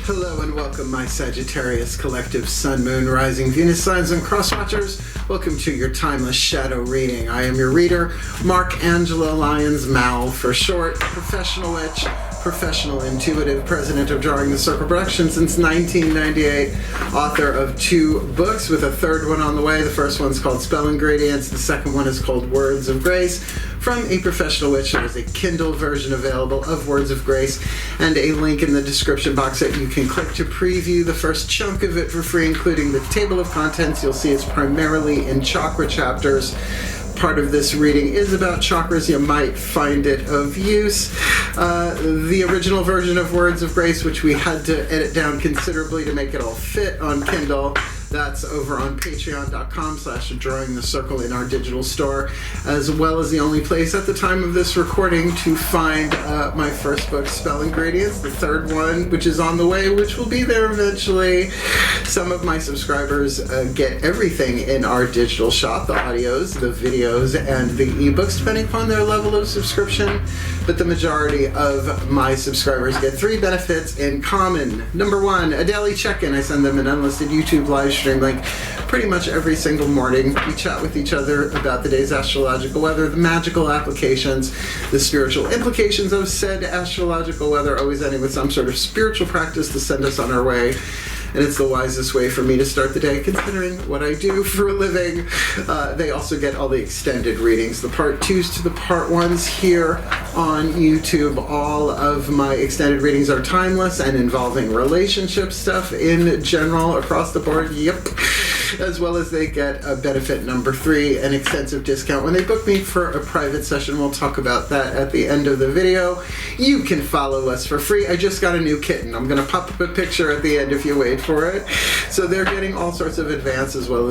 Hello and welcome, my Sagittarius collective Sun, Moon, Rising, Venus signs and cross-watchers. Welcome to your timeless shadow reading. I am your reader, Mark Angela Lyons, Mal for short, professional witch, professional intuitive, president of Drawing the Circle Productions since 1998, author of 2 books with a third one on the way. The first one's called Spell Ingredients. The second one is called Words of Grace. From a professional witch, there is a Kindle version available of Words of Grace and a link in the description box that you can click to preview the first chunk of it for free, including the table of contents. You'll see it's primarily in chakra chapters. Part of this reading is about chakras. You might find it of use. The original version of Words of Grace, which we had to edit down considerably to make it all fit on Kindle, that's over on patreon.com/drawingthecircle in our digital store, as well as the only place at the time of this recording to find my first book, Spell Ingredients, the third one, which is on the way, which will be there eventually. Some of my subscribers get everything in our digital shop, the audios, the videos, and the ebooks, depending upon their level of subscription. But the majority of my subscribers get 3 benefits in common. Number 1, a daily check-in. I send them an unlisted YouTube live stream link pretty much every single morning. We chat with each other about the day's astrological weather, the magical applications, the spiritual implications of said astrological weather, always ending with some sort of spiritual practice to send us on our way. And it's the wisest way for me to start the day, considering what I do for a living. They also get all the extended readings, the part 2s to the part 1s here on YouTube. All of my extended readings are timeless and involving relationship stuff in general across the board. Yep. As well as they get a benefit number 3, an extensive discount when they book me for a private session. We'll talk about that at the end of the video. You can follow us for free. I just got a new kitten. I'm going to pop up a picture at the end if you wait for it. So they're getting all sorts of advance as well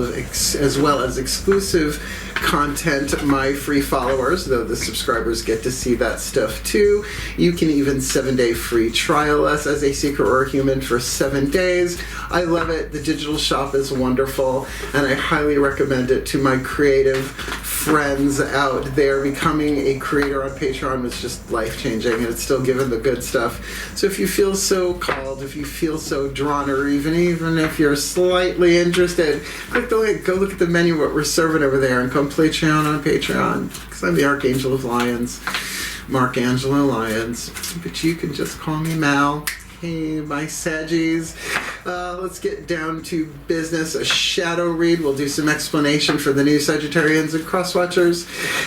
as exclusive content. My free followers, though the subscribers get to see that stuff too. You can even 7-day free trial us as a secret or a human for 7 days. I love it. The digital shop is wonderful, and I highly recommend it to my creative friends out there. Becoming a creator on Patreon was just life-changing, and it's still giving the good stuff. So if you feel so called, if you feel so drawn, or even if you're slightly interested, click the link, go look at the menu, what we're serving over there, and come play Cheon on Patreon, because I'm the Archangel of Lions, Mark Angela Lyons, but you can just call me Mal. Hey, my Saggies. Let's get down to business. A shadow read. We'll do some explanation for the new Sagittarians and crosswatchers,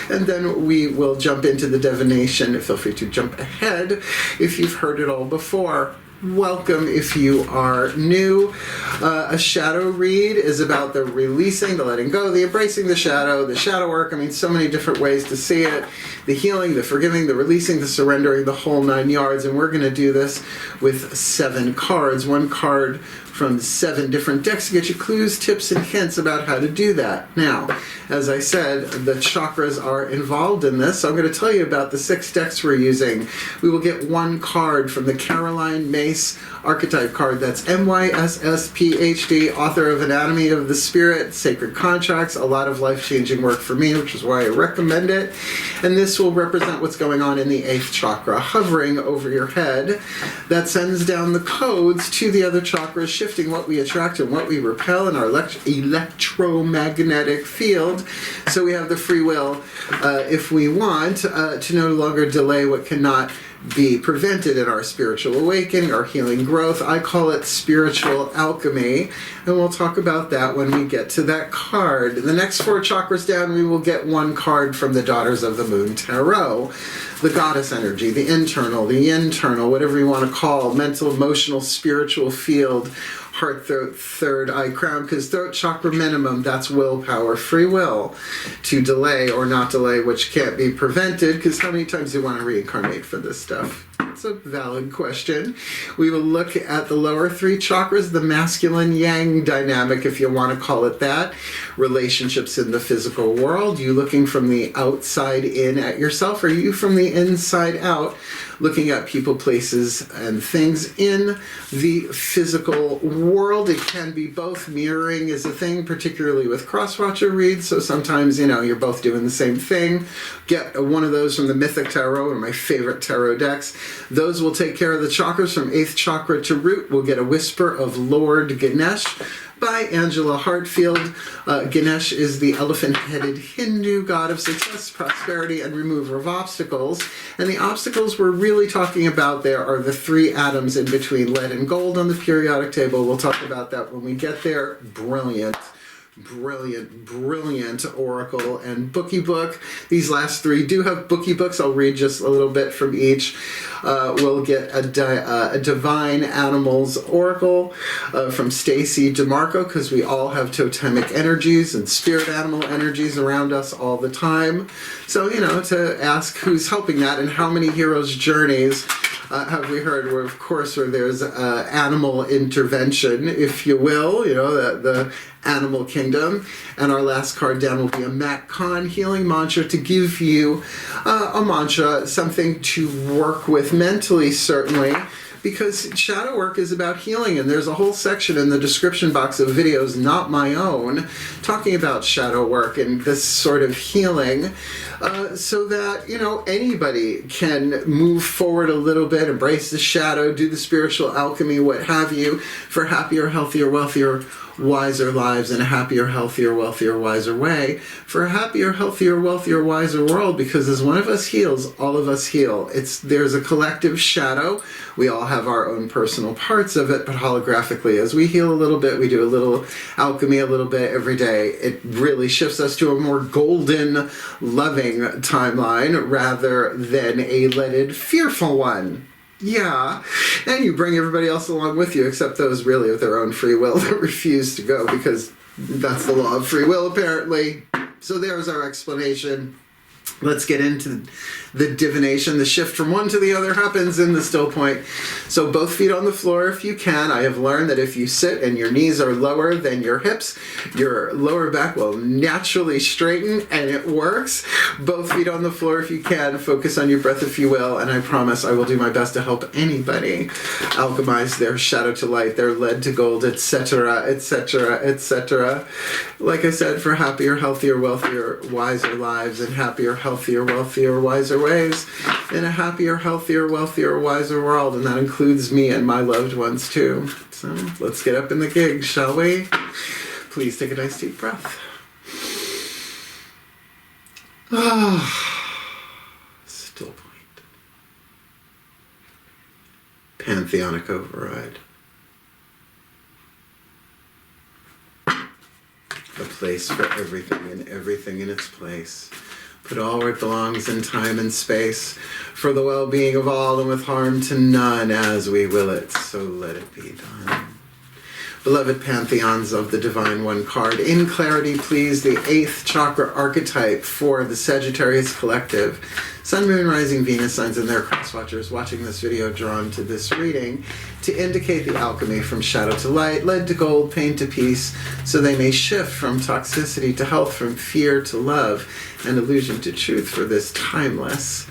and then we will jump into the divination. Feel free to jump ahead if you've heard it all before. Welcome if you are new. A shadow read is about the releasing, the letting go, the embracing the shadow work. I mean, so many different ways to see it. The healing, the forgiving, the releasing, the surrendering, the whole 9 yards. And we're going to do this with 7 cards. 1 card from 7 different decks to get you clues, tips, and hints about how to do that. Now, as I said, the chakras are involved in this, so I'm going to tell you about the 6 decks we're using. We will get 1 card from the Caroline Myss archetype card. That's MYSS PhD, author of Anatomy of the Spirit, Sacred Contracts, a lot of life-changing work for me, which is why I recommend it. And this will represent what's going on in the 8th chakra, hovering over your head. That sends down the codes to the other chakras, shifting what we attract and what we repel in our electromagnetic field. So we have the free will, if we want, to no longer delay what cannot be prevented in our spiritual awakening, our healing growth. I call it spiritual alchemy, and we'll talk about that when we get to that card. The next 4 chakras down, we will get 1 card from the Daughters of the Moon Tarot. The goddess energy, the internal, whatever you want to call, mental, emotional, spiritual field, heart, throat, third eye, crown, because throat chakra minimum, that's willpower, free will to delay or not delay, which can't be prevented, because how many times do you want to reincarnate for this stuff? It's a valid question. We will look at the lower 3 chakras, the masculine yang dynamic, if you want to call it that. Relationships in the physical world. You looking from the outside in at yourself, or you from the inside out? looking at people, places, and things in the physical world. It can be both. Mirroring is a thing, particularly with cross-watcher reads, so sometimes, you know, you're both doing the same thing. Get one of those from the Mythic Tarot, one of my favorite tarot decks. Those will take care of the chakras from 8th chakra to root. We'll get a Whisper of Lord Ganesh by Angela Hartfield. Ganesh is the elephant-headed Hindu god of success, prosperity, and remover of obstacles. And the obstacles we're really talking about there are the 3 atoms in between lead and gold on the periodic table. We'll talk about that when we get there. Brilliant. Brilliant, brilliant oracle and bookie book. These last 3 do have bookie books. I'll read just a little bit from each. We'll get a Divine Animals Oracle from Stacy DeMarco, because we all have totemic energies and spirit animal energies around us all the time. So, you know, to ask who's helping that and how many heroes' journeys have we heard, where, of course, where there's animal intervention, if you will, you know, the animal kingdom. And our last card down will be a Matt Kahn healing mantra to give you a mantra, something to work with mentally, certainly, because shadow work is about healing, and there's a whole section in the description box of videos, not my own, talking about shadow work and this sort of healing, so that, you know, anybody can move forward a little bit, embrace the shadow, do the spiritual alchemy, what have you, for happier, healthier, wealthier, wiser lives, in a happier, healthier, wealthier, wiser way, for a happier, healthier, wealthier, wiser world, because as one of us heals, all of us heal. There's a collective shadow. We all have our own personal parts of it, but holographically, as we heal a little bit, we do a little alchemy a little bit every day. It really shifts us to a more golden, loving timeline rather than a leaded, fearful one. Yeah, and you bring everybody else along with you, except those really of their own free will that refuse to go, because that's the law of free will, apparently. So there's our explanation. Let's get into the divination. The shift from one to the other happens in the still point. So both feet on the floor if you can. I have learned that if you sit and your knees are lower than your hips, your lower back will naturally straighten, and it works. Both feet on the floor if you can. Focus on your breath if you will, and I promise I will do my best to help anybody alchemize their shadow to light, their lead to gold, etc., etc., etc. Like I said, for happier, healthier, wealthier, wiser lives, and happier, healthier, wealthier, wiser ways, in a happier, healthier, wealthier, wiser world, and that includes me and my loved ones too. So let's get up in the gig, shall we? Please take a nice deep breath. Still point. Pantheonic override. A place for everything and everything in its place. Put all where it belongs in time and space, for the well-being of all and with harm to none, as we will it, so let it be done. Beloved Pantheons of the Divine One card, in clarity, please, the 8th chakra archetype for the Sagittarius Collective. Sun, Moon, Rising, Venus signs and their cross-watchers watching this video drawn to this reading to indicate the alchemy from shadow to light, lead to gold, pain to peace, so they may shift from toxicity to health, from fear to love, and illusion to truth for this timeless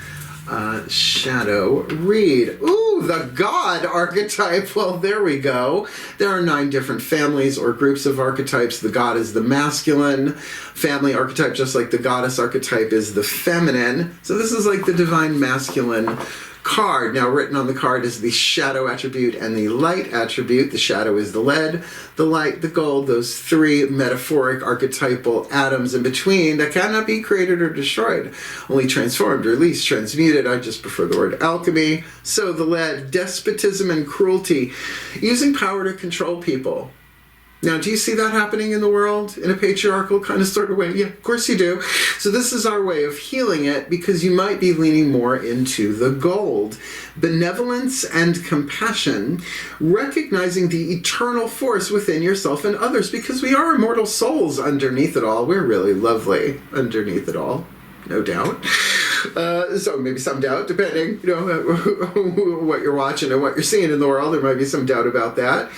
shadow read. Ooh, the God archetype. Well, there we go. There are 9 different families or groups of archetypes. The God is the masculine family archetype, just like the goddess archetype is the feminine. So this is like the divine masculine card. Now, written on the card is the shadow attribute and the light attribute. The shadow is the lead, the light, the gold, those 3 metaphoric archetypal atoms in between that cannot be created or destroyed, only transformed, released, transmuted. I just prefer the word alchemy. So the lead, despotism and cruelty, using power to control people. Now, do you see that happening in the world in a patriarchal kind of sort of way? Yeah, of course you do. So this is our way of healing it, because you might be leaning more into the gold. Benevolence and compassion, recognizing the eternal force within yourself and others, because we are immortal souls underneath it all. We're really lovely underneath it all, no doubt. So maybe some doubt, depending, what you're watching and what you're seeing in the world. There might be some doubt about that.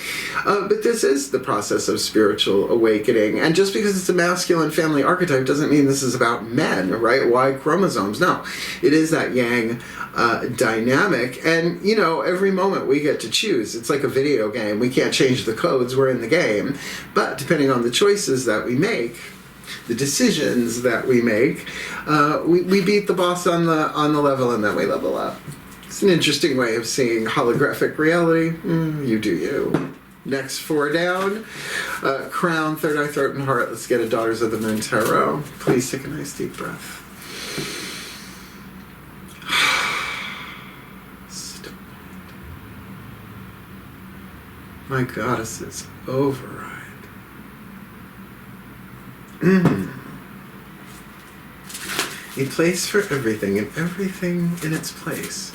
But this is the process of spiritual awakening. And just because it's a masculine family archetype doesn't mean this is about men, right? Y chromosomes. No, it is that yang dynamic. And, every moment we get to choose. It's like a video game. We can't change the codes. We're in the game. But depending on the choices that we make, the decisions that we make, we beat the boss on the level, and then we level up. It's an interesting way of seeing holographic reality. You do you. Next 4 down. Crown, third eye, throat, and heart. Let's get a Daughters of the Moon Tarot. Please take a nice deep breath. Stop. My goddesses, override. A place for everything, and everything in its place,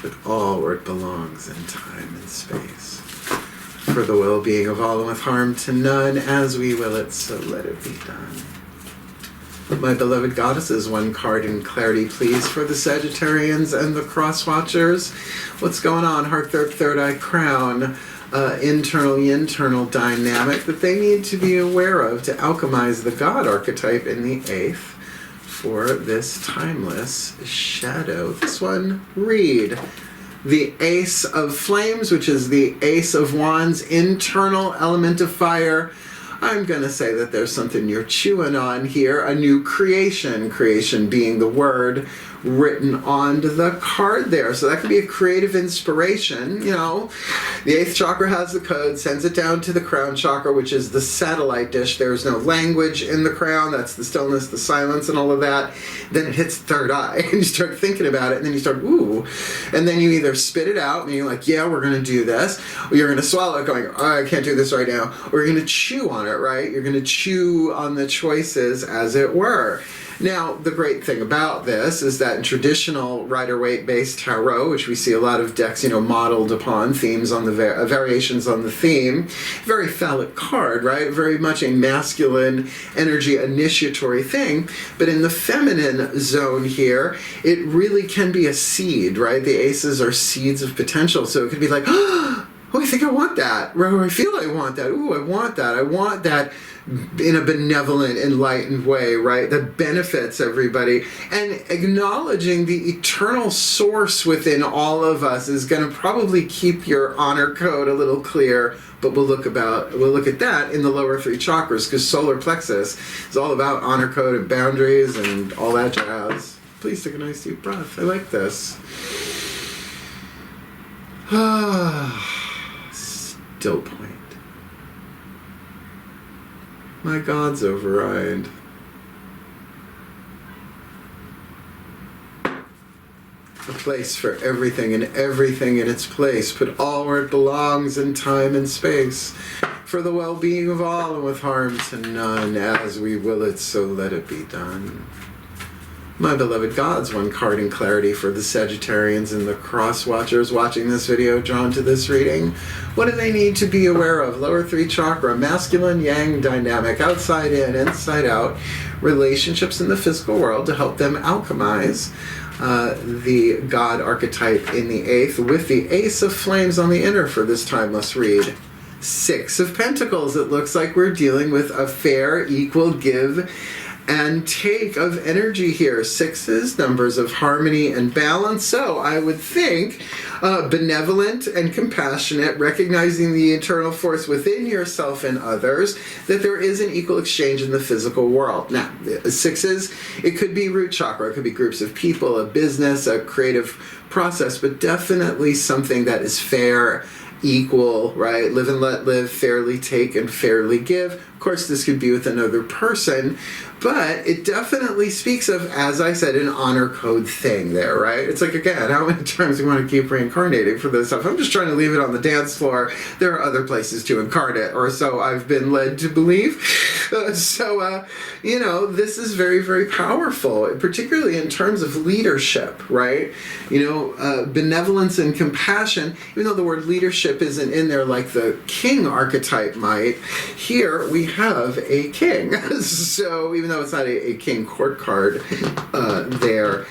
but all where it belongs in time and space. For the well-being of all and with harm to none, as we will it, so let it be done. My beloved goddesses, one card in clarity, please, for the Sagittarians and the cross-watchers. What's going on? Heart, third eye, crown. Internal dynamic that they need to be aware of to alchemize the God archetype in the 8th for this timeless shadow. This one, read. The Ace of Flames, which is the Ace of Wands, internal element of fire. I'm going to say that there's something you're chewing on here, a new creation being the word written onto the card there. So that could be a creative inspiration. The 8th chakra has the code, sends it down to the crown chakra, which is the satellite dish. There's no language in the crown. That's the stillness, the silence, and all of that. Then it hits third eye, and you start thinking about it, and then you start, ooh. And then you either spit it out, and you're like, yeah, we're going to do this. Or you're going to swallow it going, oh, I can't do this right now. Or you're going to chew on it, right? You're going to chew on the choices, as it were. Now, the great thing about this is that in traditional Rider-Waite-based tarot, which we see a lot of decks, modeled upon themes on the variations on the theme, very phallic card, right? Very much a masculine energy initiatory thing. But in the feminine zone here, it really can be a seed, right? The aces are seeds of potential. So it could be like, oh, I think I want that. Or I feel I want that. Ooh, I want that. I want that. In a benevolent, enlightened way, right? That benefits everybody. And acknowledging the eternal source within all of us is going to probably keep your honor code a little clear. But we'll look at that in the lower 3 chakras, because solar plexus is all about honor code and boundaries and all that jazz. Please take a nice deep breath. I like this. Still point. My gods override. A place for everything, and everything in its place. Put all where it belongs in time and space. For the well-being of all and with harm to none. As we will it, so let it be done. My beloved gods, one card in clarity for the Sagittarians and the cross-watchers watching this video drawn to this reading. What do they need to be aware of? Lower 3 chakra, masculine yang dynamic, outside in, inside out, relationships in the physical world to help them alchemize the God archetype in the 8th with the Ace of Flames on the inner for this timeless read. 6 of Pentacles. It looks like we're dealing with a fair, equal give and take of energy here. 6s, numbers of harmony and balance. So I would think benevolent and compassionate, recognizing the internal force within yourself and others, that there is an equal exchange in the physical world. Now, 6s, it could be root chakra, it could be groups of people, a business, a creative process, but definitely something that is fair, equal, right? Live and let live, fairly take and fairly give. Of course, this could be with another person, but it definitely speaks of, as I said, an honor code thing there, right? It's like, again, how many times do you want to keep reincarnating for this stuff? I'm just trying to leave it on the dance floor. There are other places to incarnate, or so I've been led to believe. This is very, very powerful, particularly in terms of leadership, right? Benevolence and compassion, even though the word leadership isn't in there like the king archetype might, here we have a king. So even though it's not a king court card there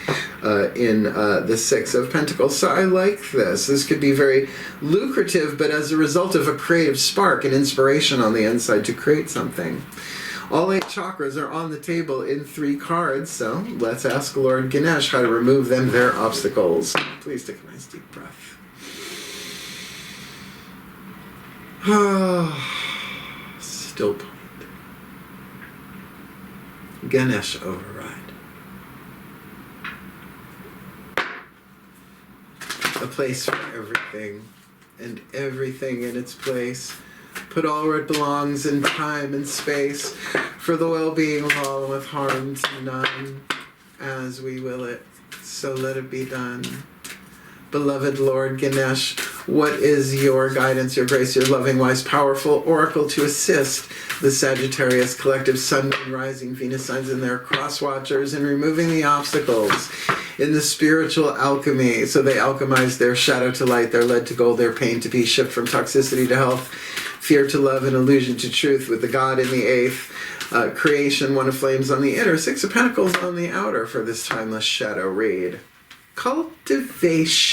in the Six of Pentacles. So I like this. This could be very lucrative, but as a result of a creative spark and inspiration on the inside to create something. All 8 chakras are on the table in 3 cards, so let's ask Lord Ganesh how to remove them, their obstacles. Please take a nice deep breath. Still point. Ganesh override. A place for everything, and everything in its place. Put all where it belongs in time and space, for the well-being of all with harm to none, as we will it, so let it be done. Beloved Lord Ganesh, what is your guidance, your grace, your loving, wise, powerful oracle to assist the Sagittarius collective Sun, Moon, Rising, Venus signs and their cross-watchers in removing the obstacles in the spiritual alchemy, so they alchemize their shadow to light, their lead to gold, their pain to peace, shift from toxicity to health, fear to love, and illusion to truth, with the God in the 8th, creation, 1 of flames on the inner, 6 of pentacles on the outer for this timeless shadow read. Cultivation.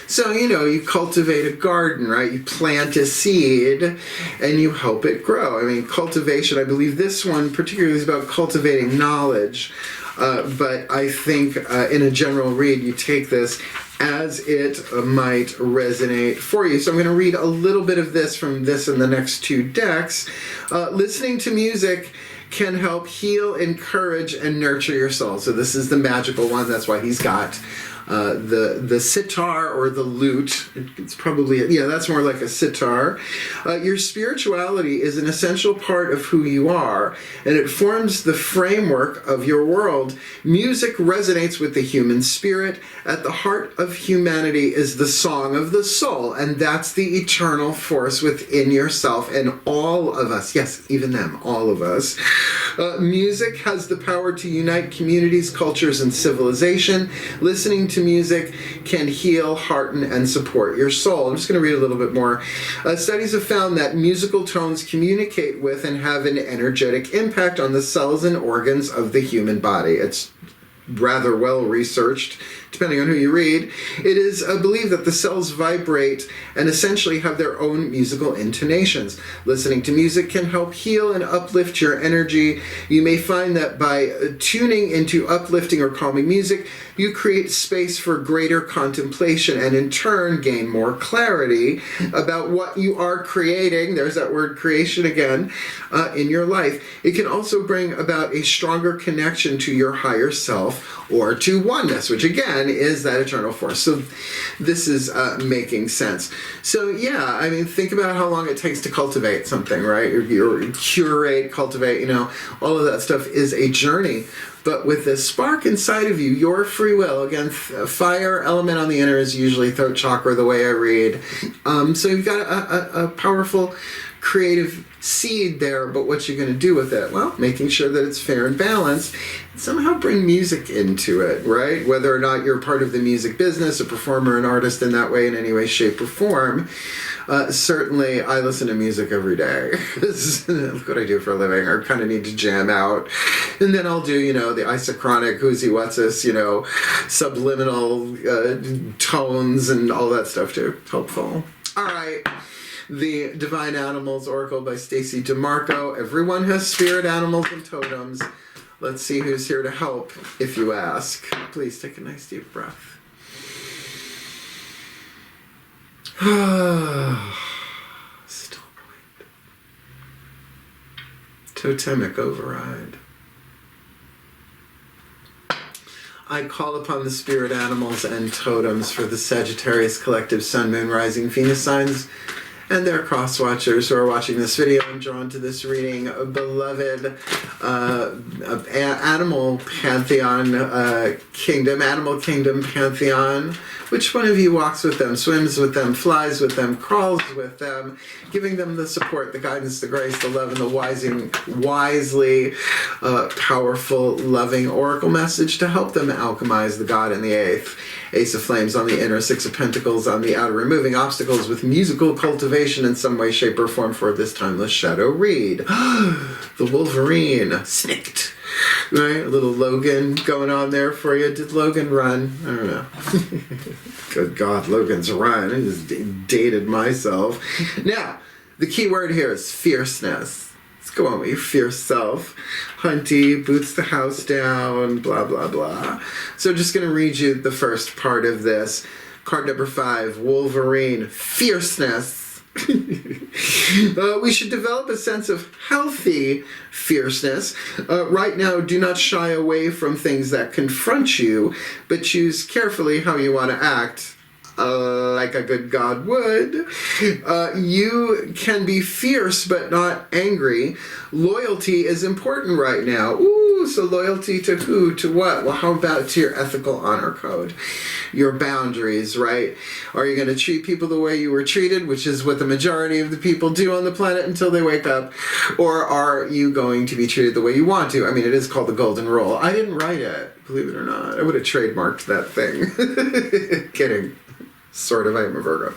So, you cultivate a garden, right? You plant a seed and you help it grow. I mean, cultivation, I believe this one particularly is about cultivating knowledge. But I think in a general read, you take this as it might resonate for you. So I'm going to read a little bit of this from this and the next 2 decks. Listening to music can help heal, encourage, and nurture your soul. So this is the magical one. That's why he's got the sitar or the lute. It's probably, that's more like a sitar. Your spirituality is an essential part of who you are, and it forms the framework of your world. Music resonates with the human spirit. At the heart of humanity is the song of the soul, and that's the eternal force within yourself and all of us. Yes, even them, all of us. Music has the power to unite communities, cultures, and civilization. Listening to music can heal, hearten, and support your soul. I'm just going to read a little bit more. Studies have found that musical tones communicate with and have an energetic impact on the cells and organs of the human body. It's rather well researched, depending on who you read. It is believed that the cells vibrate and essentially have their own musical intonations. Listening to music can help heal and uplift your energy. You may find that by tuning into uplifting or calming music, you create space for greater contemplation and in turn gain more clarity about what you are creating. There's that word creation again, in your life. It can also bring about a stronger connection to your higher self or to oneness, which again is that eternal force. So this is making sense. So yeah, I mean, think about how long it takes to cultivate something, right? Or curate, cultivate, all of that stuff is a journey. But with this spark inside of you, your free will, again, fire element on the inner is usually throat chakra, the way I read. So you've got a powerful creative seed there, but what you're going to do with it? Well, making sure that it's fair and balanced. Somehow bring music into it, right? Whether or not you're part of the music business, a performer, an artist in that way, in any way, shape, or form. Certainly, I listen to music every day. That's what I do for a living. I kind of need to jam out. And then I'll do, the isochronic, who's-he, what's-this, subliminal tones and all that stuff too. Helpful. All right. The Divine Animals Oracle by Stacey DeMarco. Everyone has spirit animals and totems. Let's see who's here to help, if you ask. Please take a nice deep breath. Still point. Totemic override. I call upon the spirit animals and totems for the Sagittarius collective Sun, Moon, Rising, Venus signs and their cross-watchers who are watching this video and drawn to this reading. Beloved animal pantheon kingdom, animal kingdom pantheon. Which one of you walks with them, swims with them, flies with them, crawls with them, giving them the support, the guidance, the grace, the love, and the wisely powerful, loving oracle message to help them alchemize the God in the 8th. Ace of Flames on the inner, 6 of Pentacles on the outer, removing obstacles with musical cultivation cultivation in some way, shape, or form for this timeless shadow read. The Wolverine. Snicked. Right? A little Logan going on there for you. Did Logan run? I don't know. Good God, Logan's run. I just dated myself. Now, the key word here is fierceness. Let's go on with your fierce self. Hunty, boots the house down, blah, blah, blah. So just going to read you the first part of this. Card number 5, Wolverine, fierceness. We should develop a sense of healthy fierceness. Right now, do not shy away from things that confront you, but choose carefully how you want to act. Like a good God would. You can be fierce but not angry. Loyalty is important right now. Ooh, so loyalty to who? To what? Well, how about to your ethical honor code? Your boundaries, right? Are you going to treat people the way you were treated, which is what the majority of the people do on the planet until they wake up? Or are you going to be treated the way you want to? I mean, it is called the golden rule. I didn't write it, believe it or not. I would have trademarked that thing. Kidding. Sort of, I am a Virgo.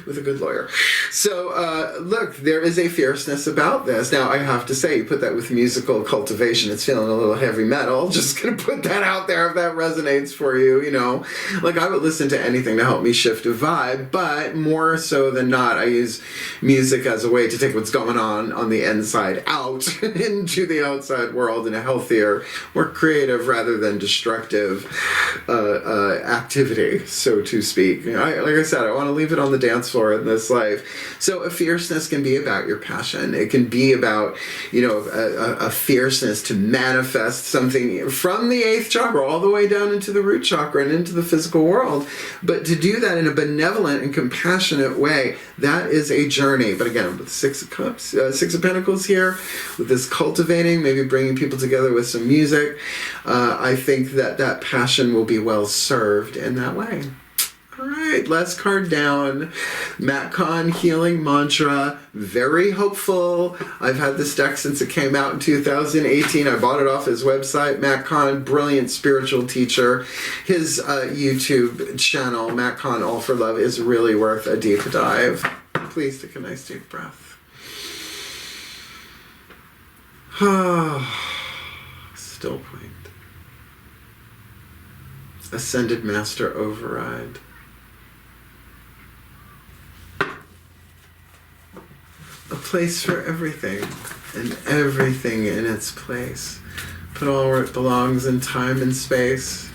With a good lawyer. So, look, there is a fierceness about this. Now, I have to say, you put that with musical cultivation, it's feeling a little heavy metal. Just gonna put that out there if that resonates for you, you know. Like, I would listen to anything to help me shift a vibe, but more so than not, I use music as a way to take what's going on the inside out into the outside world in a healthier, more creative rather than destructive activity, so to speak. You know, like I said, I want to leave it on the dance floor in this life. So a fierceness can be about your passion. It can be about, you know, a fierceness to manifest something from the 8th chakra all the way down into the root chakra and into the physical world. But to do that in a benevolent and compassionate way, that is a journey. But again, with 6 of Cups, 6 of Pentacles here, with this cultivating, maybe bringing people together with some music, I think that passion will be well served in that way. All right, last card down. Matt Kahn Healing Mantra. Very hopeful. I've had this deck since it came out in 2018. I bought it off his website. Matt Kahn, brilliant spiritual teacher. His YouTube channel, Matt Kahn All for Love, is really worth a deep dive. Please take a nice deep breath. Still point. Ascended Master Override. A place for everything, and everything in its place. Put all where it belongs in time and space,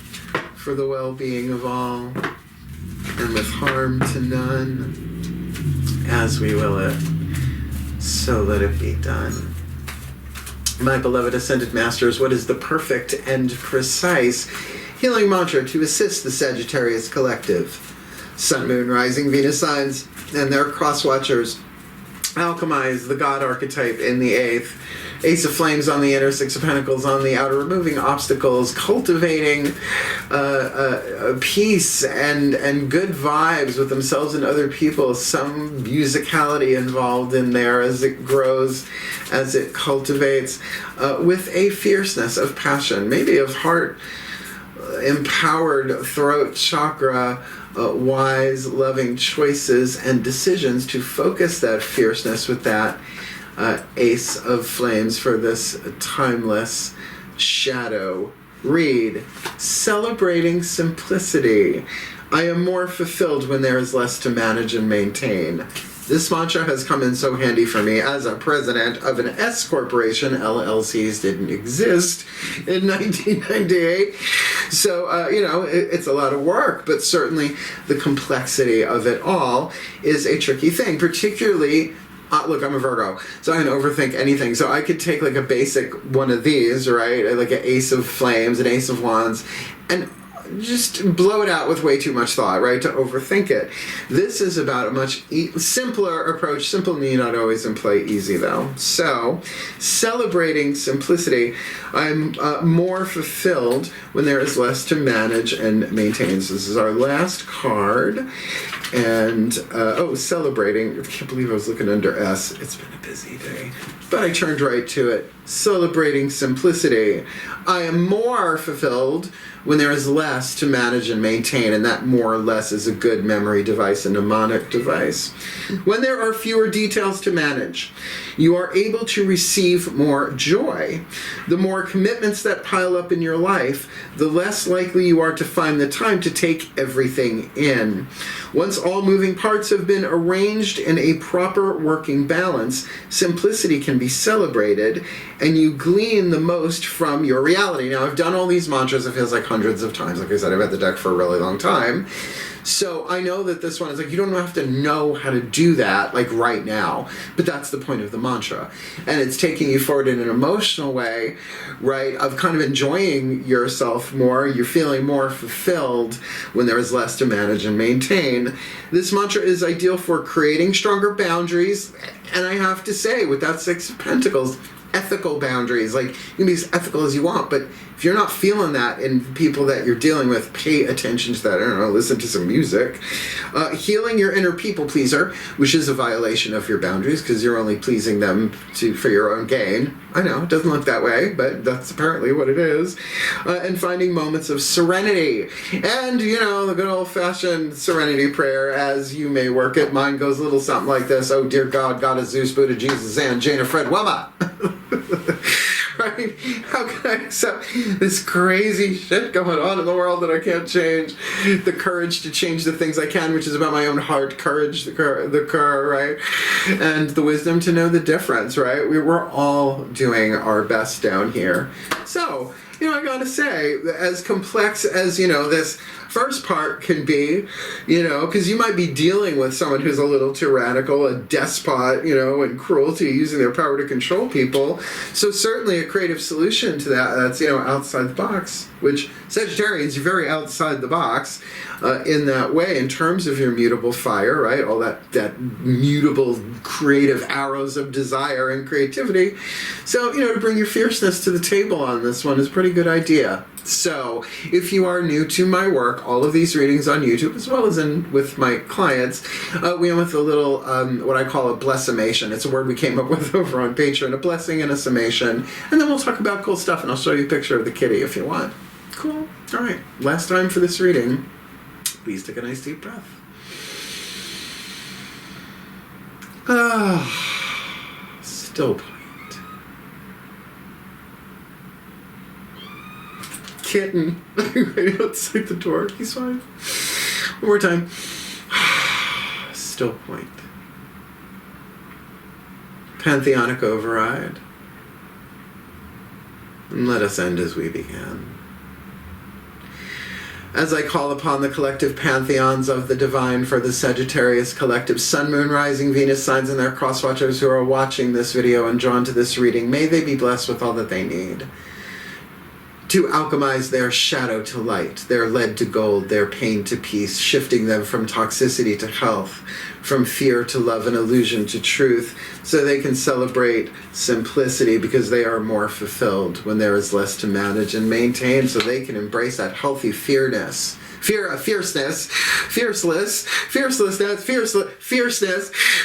for the well-being of all, and with harm to none. As we will it, so let it be done. My beloved Ascended Masters, what is the perfect and precise healing mantra to assist the Sagittarius Collective? Sun, Moon, Rising, Venus signs, and their cross-watchers. Alchemize, the God archetype in the 8th. Ace of Flames on the inner, 6 of Pentacles on the outer, removing obstacles, cultivating peace and good vibes with themselves and other people. Some musicality involved in there as it grows, as it cultivates, with a fierceness of passion, maybe of heart, empowered throat chakra, wise, loving choices and decisions to focus that fierceness with that Ace of Flames for this timeless shadow read. Celebrating simplicity. I am more fulfilled when there is less to manage and maintain. This mantra has come in so handy for me as a president of an S corporation. LLCs didn't exist in 1998. So, you know, it's a lot of work, but certainly the complexity of it all is a tricky thing, particularly look, I'm a Virgo, so I can overthink anything. So I could take like a basic one of these, right? Like an Ace of Flames, an Ace of Wands, and just blow it out with way too much thought, right? To overthink it. This is about a much simpler approach. Simple need not always imply easy, though. So, celebrating simplicity, I'm more fulfilled when there is less to manage and maintain. So this is our last card. And, celebrating. I can't believe I was looking under S. It's been a busy day. But I turned right to it. celebrating simplicity. I am more fulfilled when there is less to manage and maintain, and that more or less is a good memory device, a mnemonic device. When there are fewer details to manage, you are able to receive more joy. The more commitments that pile up in your life, the less likely you are to find the time to take everything in. Once all moving parts have been arranged in a proper working balance, simplicity can be celebrated, and you glean the most from your reality. Now, I've done all these mantras, it feels like hundreds of times. Like I said, I've had the deck for a really long time. So I know that this one is like, you don't have to know how to do that, like right now, but that's the point of the mantra. And it's taking you forward in an emotional way, right, of kind of enjoying yourself more. You're feeling more fulfilled when there is less to manage and maintain. This mantra is ideal for creating stronger boundaries. And I have to say, with that Six of Pentacles, ethical boundaries. Like, you can be as ethical as you want, but if you're not feeling that in people that you're dealing with, pay attention to that. I don't know, listen to some music. Healing your inner people pleaser, which is a violation of your boundaries because you're only pleasing them for your own gain. I know, it doesn't look that way, but that's apparently what it is. And finding moments of serenity. And, you know, the good old-fashioned serenity prayer, as you may work it. Mine goes a little something like this. Oh, dear God, God of Zeus, Buddha, Jesus, and Jaina, Fred, Wilma. Right? How can I accept this crazy shit going on in the world that I can't change? The courage to change the things I can, which is about my own heart, courage, the cur, right? And the wisdom to know the difference, right? We're all doing our best down here. So, you know, I gotta say, as complex as, you know, this first part can be, you know, because you might be dealing with someone who's a little tyrannical, a despot, you know, and cruelty, using their power to control people. So certainly a creative solution to that, that's, you know, outside the box, which Sagittarians, you're very outside the box in that way in terms of your mutable fire, right? All that mutable creative arrows of desire and creativity. So, you know, to bring your fierceness to the table on this one is a pretty good idea. So, if you are new to my work, all of these readings on YouTube, as well as with my clients, we end with a little, what I call a blessimation. It's a word we came up with over on Patreon, a blessing and a summation. And then we'll talk about cool stuff, and I'll show you a picture of the kitty if you want. Cool. All right. Last time for this reading. Please take a nice deep breath. Still point. Kitten right outside the door. He's fine. One more time. Still point. Pantheonic override. And let us end as we began. As I call upon the collective pantheons of the divine for the Sagittarius collective, Sun, Moon, Rising, Venus signs and their cross-watchers who are watching this video and drawn to this reading, may they be blessed with all that they need to alchemize their shadow to light, their lead to gold, their pain to peace, shifting them from toxicity to health, from fear to love and illusion to truth, so they can celebrate simplicity because they are more fulfilled when there is less to manage and maintain, so they can embrace that healthy fierceness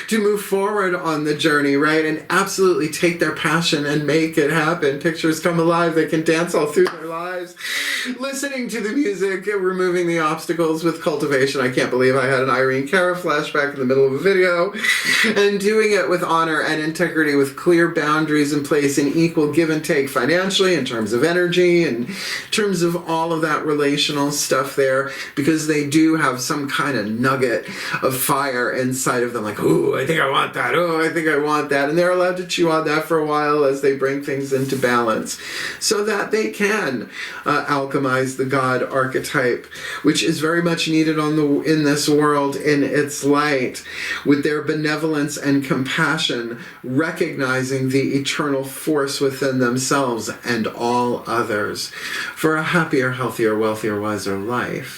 to move forward on the journey, right? And absolutely take their passion and make it happen. Pictures come alive. They can dance all through their lives. Listening to the music, removing the obstacles with cultivation. I can't believe I had an Irene Cara flashback in the middle of a video. And doing it with honor and integrity, with clear boundaries in place and equal give and take financially, in terms of energy, and in terms of all of that relational stuff there, because they do have some kind of nugget of fire inside of them, like, ooh, I think I want that, oh, I think I want that, and they're allowed to chew on that for a while as they bring things into balance, so that they can alchemize the God archetype, which is very much needed in this world in its light, with their benevolence and compassion, recognizing the eternal force within themselves and all others, for a happier, healthier, wealthier, wiser life,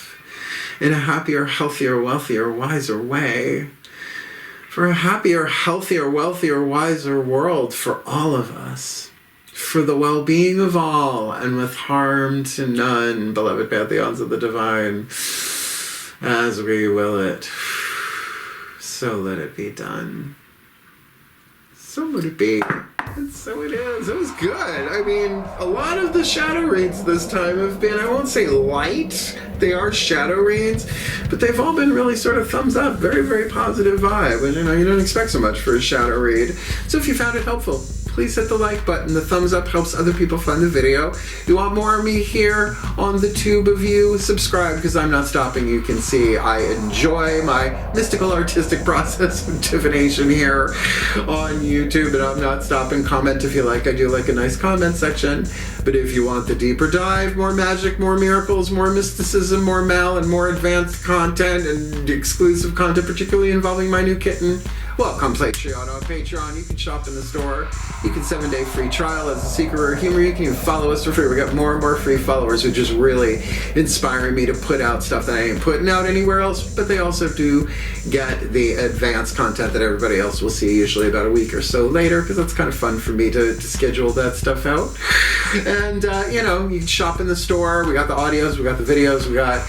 in a happier, healthier, wealthier, wiser way, for a happier, healthier, wealthier, wiser world for all of us, for the well-being of all, and with harm to none, beloved pantheons of the divine, as we will it. So let it be done. So let it be. And so it is. It was good. I mean, a lot of the shadow reads this time have been, I won't say light, they are shadow reads, but they've all been really sort of thumbs up, very, very positive vibe, and you don't expect so much for a shadow read. So if you found it helpful, please hit the like button. The thumbs up helps other people find the video. You want more of me here on the tube of you? Subscribe, because I'm not stopping. You can see I enjoy my mystical artistic process of divination here on YouTube, and I'm not stopping. Comment if you like. I do like a nice comment section. But if you want the deeper dive, more magic, more miracles, more mysticism, more mal, and more advanced content and exclusive content, particularly involving my new kitten, well, come Patreon. On Patreon, you can shop in the store. You can 7-day free trial as a secret rare humor. You can even follow us for free. We got more and more free followers, which is really inspiring me to put out stuff that I ain't putting out anywhere else. But they also do get the advanced content that everybody else will see usually about a week or so later, because that's kind of fun for me to schedule that stuff out. And, you can shop in the store. We got the audios, we got the videos, we got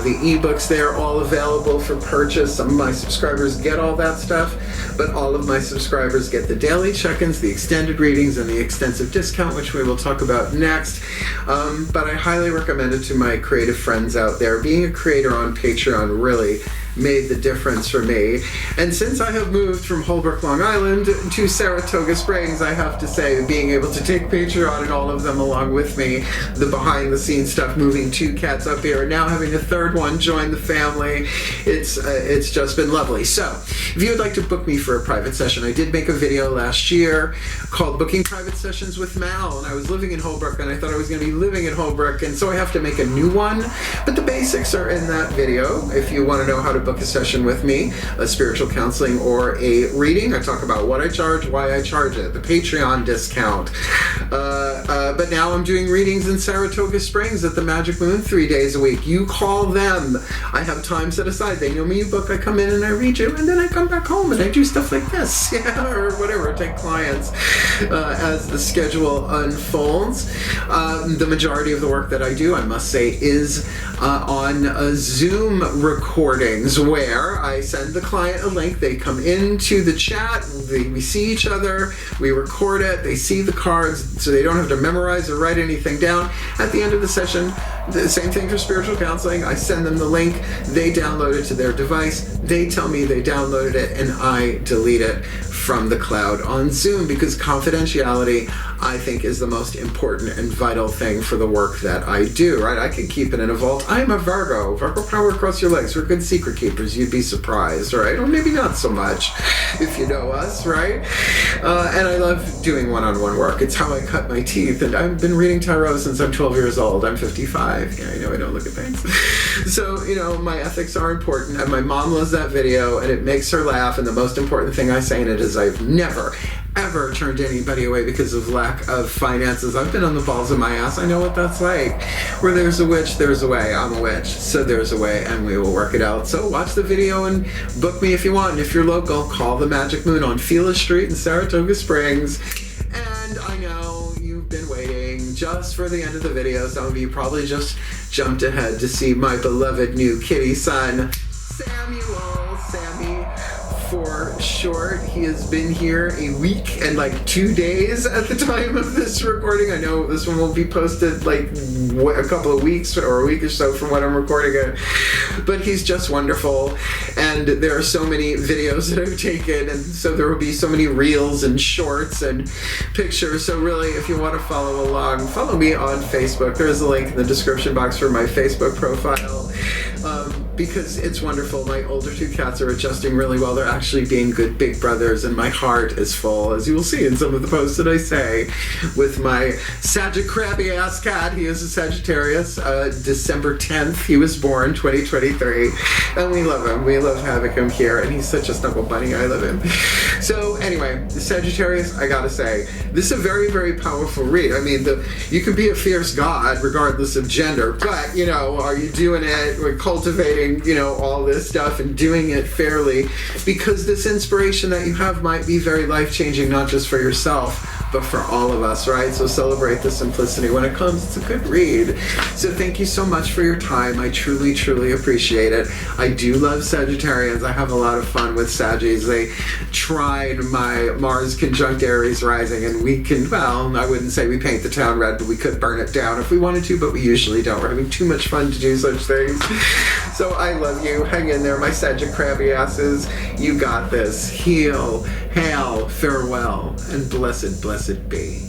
the ebooks there, all available for purchase. Some of my subscribers get all that stuff, but all of my subscribers get the daily check-ins, the extended readings, and the extensive discount, which we will talk about next. But I highly recommend it to my creative friends out there. Being a creator on Patreon really made the difference for me. And since I have moved from Holbrook, Long Island to Saratoga Springs, I have to say, being able to take Patreon and all of them along with me, the behind the scenes stuff, moving 2 cats up here, and now having a 3rd one join the family, it's just been lovely. So if you would like to book me for a private session, I did make a video last year called Booking Private Sessions with Mal, and I was living in Holbrook, and I thought I was going to be living in Holbrook, and so I have to make a new one, but the basics are in that video. If you want to know how to book a session with me, a spiritual counseling or a reading, I talk about what I charge, why I charge it, the Patreon discount. But now I'm doing readings in Saratoga Springs at the Magic Moon 3 days a week. You call them. I have time set aside. They know me, you book, I come in and I read you, and then I come back home and I do stuff like this, or whatever, take clients as the schedule unfolds. The majority of the work that I do, I must say, is on Zoom recordings, where I send the client a link, they come into the chat, we see each other, we record it, they see the cards, so they don't have to memorize or write anything down. At the end of the session, the same thing for spiritual counseling, I send them the link, they download it to their device, they tell me they downloaded it, and I delete it from the cloud on Zoom, because confidentiality, I think, is the most important and vital thing for the work that I do, right? I can keep it in a vault. I'm a Virgo. Virgo power across your legs. We're good secret keepers. You'd be surprised, right? Or maybe not so much if you know us, right? And I love doing one-on-one work. It's how I cut my teeth. And I've been reading tarot since I'm 12 years old. I'm 55. Yeah, I know I don't look at things. So, my ethics are important. And my mom loves that video, and it makes her laugh. And the most important thing I say in it is I've never, ever turned anybody away because of lack of finances. I've been on the balls of my ass. I know what that's like. Where there's a witch, there's a way. I'm a witch, so there's a way, and we will work it out. So watch the video and book me if you want. And if you're local, call the Magic Moon on Fila Street in Saratoga Springs. And I know you've been waiting just for the end of the video. Some of you probably just jumped ahead to see my beloved new kitty son, Sammy, for short. He has been here a week and 2 days at the time of this recording. I know this one will be posted a couple of weeks or a week or so from when I'm recording it, but he's just wonderful. And there are so many videos that I've taken, and so there will be so many reels and shorts and pictures. So really, if you want to follow along, follow me on Facebook. There's a link in the description box for my Facebook profile. Because it's wonderful. My older 2 cats are adjusting really well. They're actually being good big brothers, and my heart is full, as you will see in some of the posts that I say, with my crabby-ass cat. He is a Sagittarius. December 10th, he was born, 2023, and we love him. We love having him here, and he's such a snuggle bunny. I love him. So anyway, the Sagittarius, I gotta say, this is a very, very powerful read. I mean, you can be a fierce god regardless of gender, but, are you doing it? We're cultivating, all this stuff and doing it fairly, because this inspiration that you have might be very life-changing, not just for yourself, but for all of us, right? So celebrate the simplicity when it comes. It's a good read. So thank you so much for your time. I truly, truly appreciate it. I do love Sagittarians. I have a lot of fun with Saggies. They tried my Mars conjunct Aries rising, and we can, well, I wouldn't say we paint the town red, but we could burn it down if we wanted to, but we usually don't. We're having too much fun to do such things. So I love you. Hang in there, my Sagitt crabby asses. You got this. Heal, hail, farewell, and blessed, blessed be.